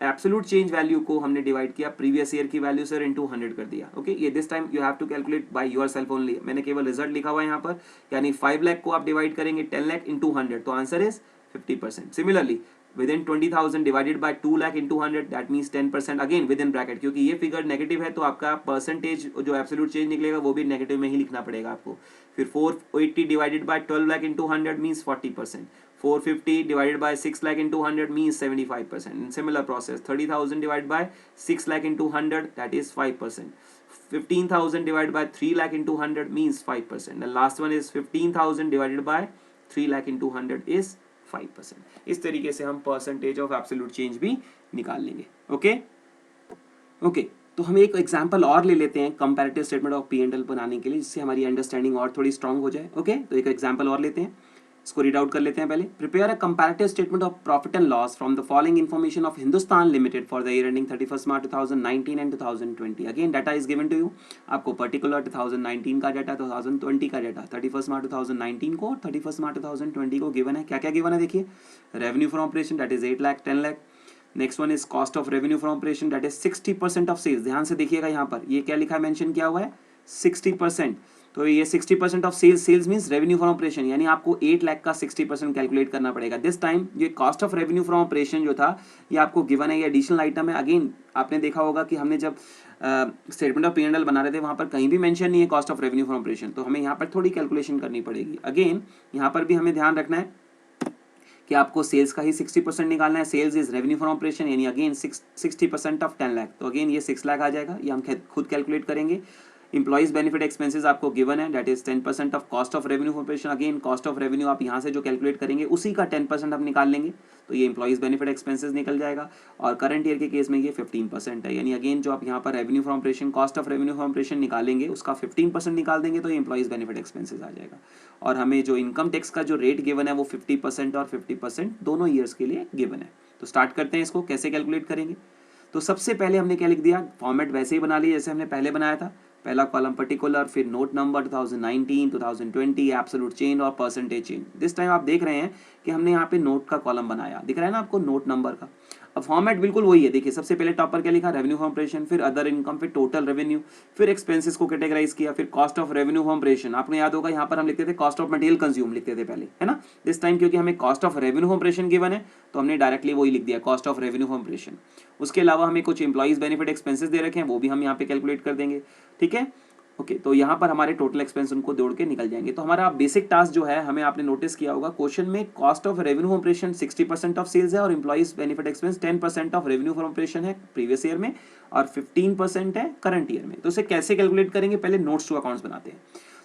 एब्सोल्यूट चेंज वैल्यू को हमने डिवाइड किया प्रीवियस ईयर की वैल्यू से इनटू 100 कर दिया। ओके ये this time you have to calculate by yourself only. मैंने केवल रिजल्ट लिखा हुआ है यहाँ पर, यानी 5 लाख को आप डिवाइड करेंगे 10 लाख इनटू 100, तो answer is 50%। Similarly within 20,000 divided by 2 lakh into 100, that means 10%, again with in bracket, क्योंकि ये फिगर नेगेटिव है तो आपका परसेंटेज जो एब्सोल्यूट चेंज निकलेगा वो भी नेगेटिव में ही लिखना पड़ेगा आपको। फिर 480 divided by 12 lakh into 100 means 40%, 450 divided by 6 lakh into 100 means 75%। Similar process 30,000 divided by 6 lakh into 100 that is 5%, 15,000 divided by 3 lakh into 100 means 5%. The last one is 15,000 divided by 3 lakh into 100 is 5%. इस तरीके से हम परसेंटेज ऑफ एब्सोल्यूट चेंज भी निकाल लेंगे। ओके तो हम एक एग्जांपल और ले लेते हैं comparative statement of P and L बनाने के लिए, जिससे हमारी अंडरस्टैंडिंग और थोड़ी स्ट्रांग हो जाए। ओके तो एक एग्जांपल और लेते हैं, इसको रीड आउट कर लेते हैं पहले। Prepare a comparative statement of profit and loss from the following information of Hindustan limited for the year ending 31 March 2019 and 2020। Again data is given to you, आपको पर्टिकुलर 2019 का डाटा, 2020 का डाटा, 31 मार्च 2019 को और 31 मार्च 2020 को गिवन है। क्या क्या गिवन है देखिए, revenue from operation that is 8 lakh 10 lakh. Next one is cost of revenue from operation that is 60% of sales. ध्यान से देखिएगा यहाँ पर ये क्या लिखा है, मेंशन किया हुआ है 60%, तो ये 60% of sales, sales means revenue from operation, यानी आपको 8 लाख का 60% कैलकुलेट करना पड़ेगा। दिस टाइम ये cost of revenue from operation जो था ये आपको गिवन है, ये एडिशनल आइटम है। अगेन आपने देखा होगा कि हमने जब स्टेटमेंट ऑफ P&L बना रहे थे वहाँ पर कहीं भी मेंशन नहीं है cost of revenue from operation, तो हमें यहाँ पर थोड़ी कैलकुलेशन करनी पड़ेगी। अगेन यहाँ पर भी हमें ध्यान रखना है कि आपको सेल्स का ही 60% निकालना है। Sales is revenue from operation, यानी अगेन 60% ऑफ 10 लाख, तो अगेन ये 6 लाख आ जाएगा, ये हम खुद कैलकुलेट करेंगे। इंप्लॉइज बेनिफिट एक्सपेंसेस आपको गिवन है, that is 10% of cost of revenue operation. Again cost of revenue आप यहाँ से जो कैलकुलेट करेंगे उसी का 10% हम निकाल लेंगे, तो ये इंप्लॉइज बेनिफिट एक्सपेंसेस निकल जाएगा। और करंट ईयर के केस में ये 15% है, यानी अगेन जो आप यहाँ पर revenue from operation, cost of revenue from operation निकालेंगे उसका 15% निकाल देंगे, तो ये इंप्लॉइज बेनिफिट एक्सपेंसेस आ जाएगा। और हमें जो इनकम टैक्स का जो रेट गिवन है वो 50% और 50% दोनों ईयर्स के लिए गिवन है। तो स्टार्ट करते हैं, इसको कैसे कैलकुलेट करेंगे। तो सबसे पहले हमने क्या लिख दिया, फॉर्मेट वैसे ही बना लिया जैसे हमने पहले बनाया था। पहला कॉलम पर्टिकुलर, फिर नोट नंबर 2019, 2020, एब्सोल्यूट चेंज और परसेंटेज चेंज। दिस टाइम आप देख रहे हैं कि हमने यहाँ पे नोट का कॉलम बनाया, दिख रहा है ना आपको नोट नंबर का। अब फॉर्मेट बिल्कुल वही है, देखिए सबसे पहले टॉप पर क्या लिखा, रेवेन्यू फ्रॉम ऑपरेशन, फिर अदर इनकम, फिर टोटल रेवेन्यू, फिर एक्सपेंसेस को कैटेगराइज किया, फिर cost of revenue from operation. आपको याद होगा यहाँ पर हम लिखते थे कॉस्ट ऑफ मटेरियल कंज्यूम लिखते थे पहले, है ना। दिस टाइम क्योंकि हमें cost of revenue from operation given है तो हमने डायरेक्टली वही लिख दिया, cost of revenue from operation. उसके अलावा हमें कुछ एम्प्लॉइज बेनिफिट एक्सपेंसेस दे रखे हैं, वो भी हम यहाँ पे कैलकुलेट कर देंगे, ठीक है। ओके तो यहाँ पर हमारे टोटल एक्सपेंस उनको जोड़ के निकल जाएंगे। तो हमारा बेसिक टास्क जो है, हमें आपने नोटिस किया होगा क्वेश्चन में cost of revenue operation 60% of sales है और employees benefit expense 10% of revenue for operation है प्रीवियस ईयर में और 15% है करंट ईयर में। तो उसे कैसे कैलकुलेट करेंगे, पहले नोट्स टू अकाउंट्स बनाते हैं।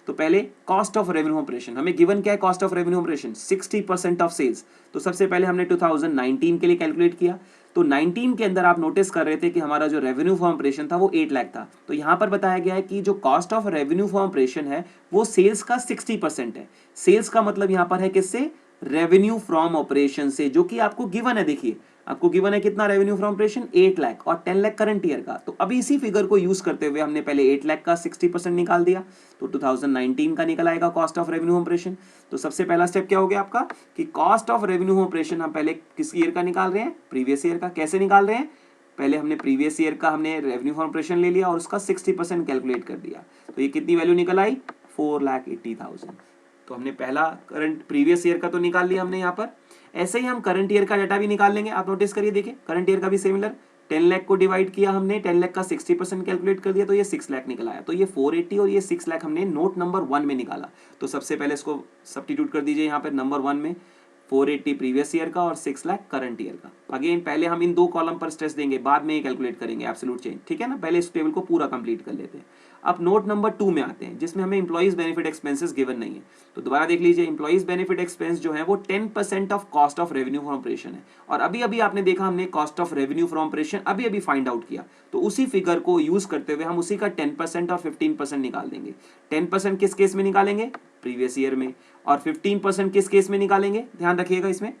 तो पहले कॉस्ट ऑफ रेवेन्यू ऑपरेशन हमें गिवन क्या है, cost of revenue operation 60% of sales. तो सबसे पहले हमने 2019 के लिए कैलकुलेट किया। तो 19 के अंदर आप नोटिस कर रहे थे कि हमारा जो रेवेन्यू फॉर ऑपरेशन था वो 8 लाख था। तो यहां पर बताया गया है कि जो cost of revenue for operation है वो सेल्स का 60% है। सेल्स का मतलब यहां पर है किससे, रेवेन्यू फ्रॉम ऑपरेशन से, जो कि आपको गिवन है। देखिए आपको गिवन है कितना रेवेन्यू फ्रॉम ऑपरेशन, 8 लाख और 10 लाख करंट ईयर का। तो अभी इसी फिगर को यूज करते हुए हमने पहले 8 लाख का 60% निकाल दिया, तो 2019 का निकल आएगा कॉस्ट ऑफ रेवेन्यू ऑपरेशन। तो सबसे पहला स्टेप क्या हो गया आपका कि कॉस्ट ऑफ रेवेन्यू ऑपरेशन हम पहले किस ईयर का निकाल रहे हैं, प्रीवियस ईयर का। कैसे निकाल रहे हैं, पहले हमने प्रीवियस ईयर का हमने रेवेन्यू फ्रॉम ऑपरेशन ले लिया और उसका 60% कैलकुलेट कर दिया। तो ये कितनी वैल्यू निकल आई, 4,80,000। तो हमने पहला करंट प्रीवियस ईयर का तो निकाल लिया हमने यहाँ पर। ऐसे ही हम करंट ईयर का डाटा भी निकाल लेंगे। आप नोटिस करिए, देखिए करंट ईयर का भी सिमिलर, 10 लाख को डिवाइड किया हमने, 10 लाख का 60% कैलकुलेट कर दिया, तो ये 6 लाख निकल आया। तो ये 480 और ये 6 लाख हमने नोट नंबर 1 में निकाला। तो सबसे पहले इसको सब्स्टिट्यूट कर दीजिए यहाँ पर नंबर 1 में, 480 प्रीवियस ईयर का और 6 लाख करंट ईयर का। अगेन पहले हम इन दो कॉलम पर स्ट्रेस देंगे, बाद में ही कैलकुलेट करेंगे एब्सोल्यूट चेंज, ठीक है ना। पहले इस टेबल को पूरा कंप्लीट कर लेते हैं। अब नोट नंबर 2 में आते हैं जिसमें हमें एम्प्लॉइज बेनिफिट एक्सपेंसेस गिवन नहीं है। तो दोबारा देख लीजिए, एम्प्लॉइज बेनिफिट एक्सपेंस जो है वो 10% of cost of revenue from operation है। और अभी अभी आपने देखा हमने cost of revenue from operation अभी अभी फाइंड आउट किया, तो उसी फिगर को यूज करते हुए हम उसी का 10% और 15% निकाल देंगे। 10% किस केस में निकालेंगे, प्रीवियस ईयर में, और 15% किस केस में निकालेंगे, ध्यान रखिएगा इसमें।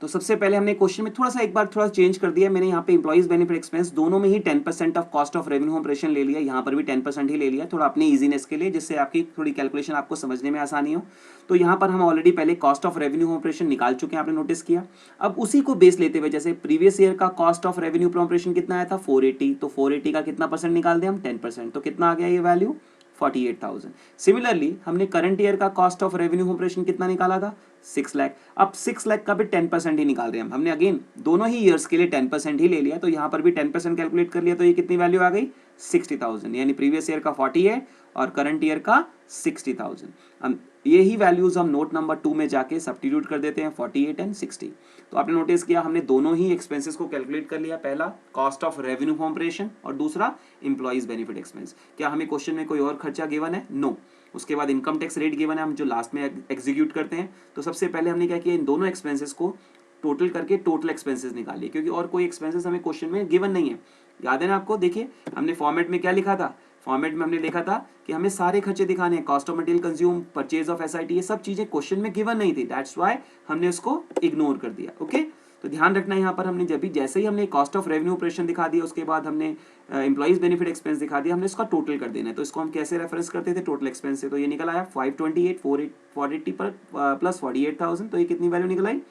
तो सबसे पहले हमने क्वेश्चन में थोड़ा सा एक बार थोड़ा चेंज कर दिया। मैंने यहाँ पे एम्प्लॉइज बेनिफिट एक्सपेंस दोनों में ही 10% of cost of revenue operation ले लिया, यहाँ पर भी 10% ही ले लिया, थोड़ा अपनी इजीनेस के लिए, जिससे आपकी थोड़ी कैलकुलेशन आपको समझने में आसानी हो। तो यहाँ पर हम ऑलरेडी पहले कॉस्ट ऑफ रेवेन्यू ऑपरेशन निकाल चुके हैं, आपने नोटिस किया। अब उसी को बेस लेते हुए, जैसे प्रीवियस ईयर का कॉस्ट ऑफ रेवेन्यू ऑपरेशन कितना आया था, 480, तो 480 का कितना परसेंट निकाल दिया हम, 10%, तो कितना आ गया ये वैल्यू, 48,000। सिमिलरली हमने करंट ईयर का कॉस्ट ऑफ रेवेन्यू ऑपरेशन कितना निकाला था, 6 लाख। अब 6 लाख का भी 10% ही निकाल रहे हैं हमने अगेन दोनों ही ईयर्स के लिए 10% ही ले लिया, तो यहाँ पर भी 10% कैलकुलेट कर लिया। तो ये कितनी वैल्यू आ गई, 60,000, यानी प्रीवियस ईयर का 48 और करंट ईयर का 60,000। हम यही वैल्यूज हम नोट नंबर 2 में जाके सब्स्टिट्यूट कर देते हैं, 48 एंड 60। तो आपने नोटिस किया हमने दोनों ही एक्सपेंसेस को कैलकुलेट कर लिया, पहला कॉस्ट ऑफ रेवेन्यू ऑपरेशन और दूसरा एम्प्लॉइज बेनिफिट एक्सपेंस। क्या हमें क्वेश्चन में कोई और खर्चा गिवन है, नो। उसके बाद इनकम टैक्स रेट गिवन है, हम जो लास्ट में एग्जीक्यूट करते हैं। तो सबसे पहले हमने क्या किया, इन दोनों एक्सपेंसेस को टोटल करके टोटल एक्सपेंसेस निकालिए, क्योंकि और कोई एक्सपेंसेस हमें क्वेश्चन में गिवन नहीं है। याद है ना आपको, देखिए हमने फॉर्मेट में क्या लिखा था, फॉर्मेट में हमने देखा था कि हमें सारे खर्चे दिखाने हैं, cost of material consume, purchase of SIT, ये सब चीजें क्वेश्चन में गिवन नहीं थी, दैट्स व्हाई हमने उसको इग्नोर कर दिया। ओके तो ध्यान रखना है यहाँ पर, हमने जब भी जैसे ही हमने कॉस्ट ऑफ रेवेन्यू ऑपरेशन दिखा दिया, उसके बाद हमने एम्प्लॉइज बेनिफिट एक्सपेंस दिखा दिया, हमने इसका टोटल कर देना है। तो इसको हम कैसे रेफरेंस करते थे, टोटल एक्सपेंस से। तो ये निकल आया 528 480 पर प्लस 48,000, तो ये कितनी वैल्यू निकल आई,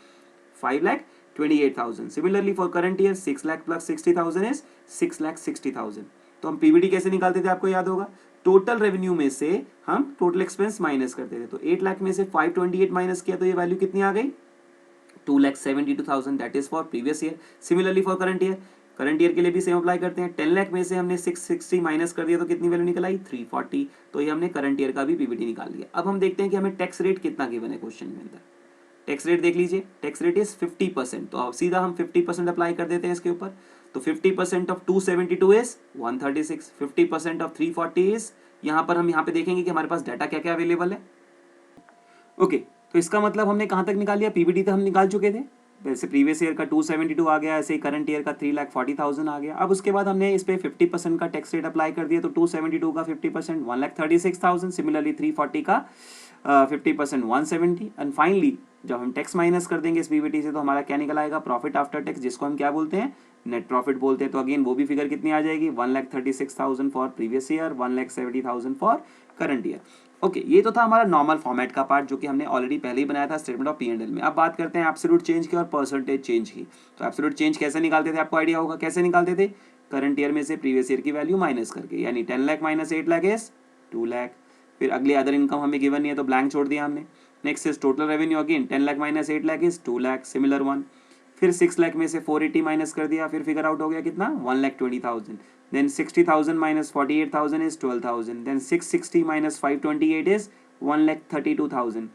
5,28,000। Similarly for current year 6 lakh plus 60,000 is 6,60,000। तो हम पीबीटी कैसे निकालते थे, आपको याद होगा, टोटल रेवेन्यू में से हम टोटल एक्सपेंस माइनस करते थे। तो 8 लाख में से 528 माइनस किया तो ये वैल्यू कितनी आ गई? 2,72,000, that is for previous year. Similarly for current year, current year के लिए भी सेम अप्लाई करते हैं। 10 लाख में से हमने 660 माइनस कर दिया तो कितनी वैल्यू निकल आई? 340। तो ये हमने करंट ईयर का भी पीबीटी निकाल लिया। अब हम देखते हैं कि हमें टैक्स रेट कितना गिवन है क्वेश्चन में अंदर। टैक्स रेट देख लीजिए, टैक्स रेट इज 50%। तो अब सीधा हम 50% अप्लाई कर देते हैं इसके ऊपर। तो 50% ऑफ 272 इज 136, 50% ऑफ 340 इज, यहाँ पर हम यहाँ पे देखेंगे कि हमारे पास डाटा क्या क्या अवेलेबल है। ओके, तो इसका मतलब हमने कहाँ तक निकाल लिया? पीबीटी तो हम निकाल चुके थे, वैसे प्रीवियस ईयर का 272 आ गया, ऐसे ही करंट ईयर का 3,40,000 आ गया। अब उसके बाद हमने इस पे 50% का टैक्स रेट अप्लाई कर दिया। तो 272 का 50% 1,36,000, सिमिलरली 340 का 50% 170। एंड फाइनली जब हम टैक्स माइनस कर देंगे इस पीबीटी से तो हमारा क्या निकल आएगा? प्रॉफिट आफ्टर टैक्स, जिसको हम क्या बोलते हैं? नेट प्रॉफिट बोलते हैं। तो अगेन वो भी फिगर कितनी आ जाएगी? 1,36,000 for previous year, 1,70,000 for current year. Okay, ये तो था हमारा नॉर्मल फॉर्मेट का पार्ट जो कि हमने ऑलरेडी पहले ही बनाया था स्टेटमेंट ऑफ पी&एल में। अब बात करते हैं एब्सोल्यूट चेंज की और परसेंटेज चेंज की। तो एब्सोल्यूट चेंज कैसे निकालते थे? आपको आइडिया होगा कैसे निकालते थे? करंट ईयर में से प्रीवियस ईयर की वैल्यू माइनस करके, यानी 10 लाख माइनस 8 लाख इज 2 लाख। फिर अगली अदर इनकम हमें गिवन नहीं है तो ब्लैंक छोड़ दिया हमने। Next is total revenue, again 10 lakh minus 8 lakh is 2 lakh, similar one. फिर 6 लाख में से 480 माइनस कर दिया, फिर फिगर आउट हो गया कितना? 1,20,000। Then 60,000 minus 48,000 is 12,000। Then 660 minus 528 is 1,32,000.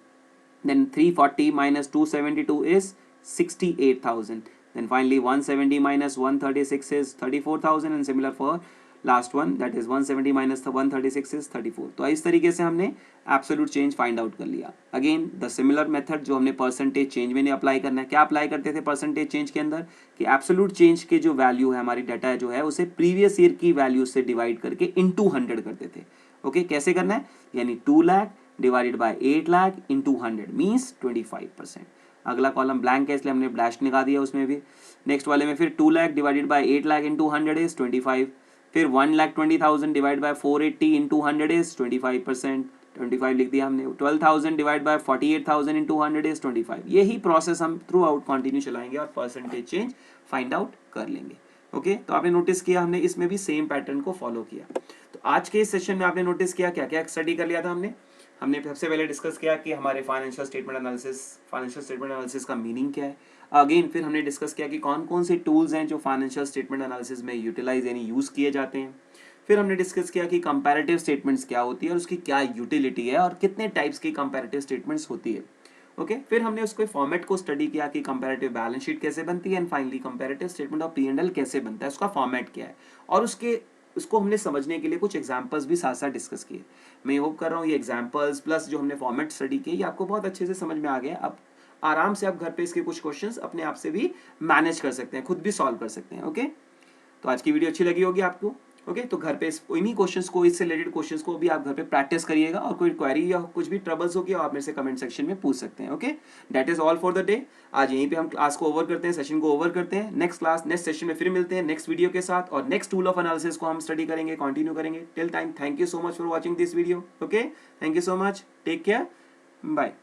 Then 340 minus 272 is 68,000. Then finally 170 minus 136 is 34,000 and similar for last one, that is 170 minus the 136 is 34. तो इस तरीके से हमने एब्सोल्यूट चेंज फाइंड आउट कर लिया। अगेन द सिमिलर मेथड जो हमने परसेंटेज चेंज में अप्लाई करना है। क्या अप्लाई करते थे परसेंटेज चेंज के अंदर? कि एब्सोल्यूट चेंज के जो वैल्यू है, हमारी डाटा जो है, उसे प्रीवियस ईयर की वैल्यू से डिवाइड करके इनटू 100 करते थे। ओके, कैसे करना है? यानी 2 lakh divided by 8 lakh into 100 means 25%। अगला कॉलम ब्लैंक है इसलिए हमने ब्लैश निकाल दिया उसमें भी। नेक्स्ट वाले में फिर 2 lakh divided by 8 lakh into 100 is 25। फिर 1,20,000 डिवाइड बाय 480 इंटू 100 इज 25%, 25 लिख दिया हमने। 12,000 डिवाइड बाय 48,000 इंटू 100 इज 25। यही प्रोसेस हम थ्रू आउट कंटिन्यू चलाएंगे और परसेंटेज चेंज फाइंड आउट कर लेंगे। ओके, तो आपने नोटिस किया हमने इसमें भी सेम पैटर्न को फॉलो किया। तो आज के इस सेशन में आपने नोटिस किया क्या क्या स्टडी कर लिया था हमने सबसे पहले डिस्कस किया कि हमारे फाइनेंशियल स्टेटमेंट एनालिसिस का मीनिंग क्या है। अगेन फिर हमने डिस्कस किया कि कौन कौन से टूल्स हैं जो फाइनेंशियल स्टेटमेंट एनालिसिस में यूटिलाइज यानी यूज़ किए जाते हैं। फिर हमने डिस्कस किया कि कंपैरेटिव स्टेटमेंट्स क्या होती है और उसकी क्या यूटिलिटी है और कितने टाइप्स की कंपैरेटिव स्टेटमेंट्स होती है। ओके, फिर हमने उसके फॉर्मेट को स्टडी किया कि कंपैरेटिव बैलेंस शीट कैसे बनती है and finally comparative statement of P and L कैसे बनता है, उसका फॉर्मेट क्या है, और उसको हमने समझने के लिए कुछ एग्जांपल्स भी साथ साथ डिस्कस किए। मैं होप कर रहा हूँ ये एग्जांपल्स प्लस जो हमने फॉर्मेट स्टडी किए ये आपको बहुत अच्छे से समझ में आ गया। अब आराम से आप घर पे इसके कुछ क्वेश्चंस अपने आप से भी मैनेज कर सकते हैं, खुद भी सॉल्व कर सकते हैं। ओके, तो आज की वीडियो अच्छी लगी होगी आपको। ओके, तो घर पे इन्हीं क्वेश्चंस को, इससे रिलेटेड क्वेश्चंस को भी आप घर पे प्रैक्टिस करिएगा और कोई क्वेरी या कुछ भी ट्रबल्स होगी आप मेरे से कमेंट सेक्शन में पूछ सकते हैं। Okay, that is all for the day. आज यहीं पे हम क्लास को ओवर करते हैं, सेशन को ओवर करते हैं। नेक्स्ट सेशन में फिर मिलते हैं नेक्स्ट वीडियो के साथ और नेक्स्ट टूल ऑफ एनालिसिस को हम स्टडी करेंगे, कंटिन्यू करेंगे। Till time, thank you so much for watching this video. Okay, thank you so much, take care, bye.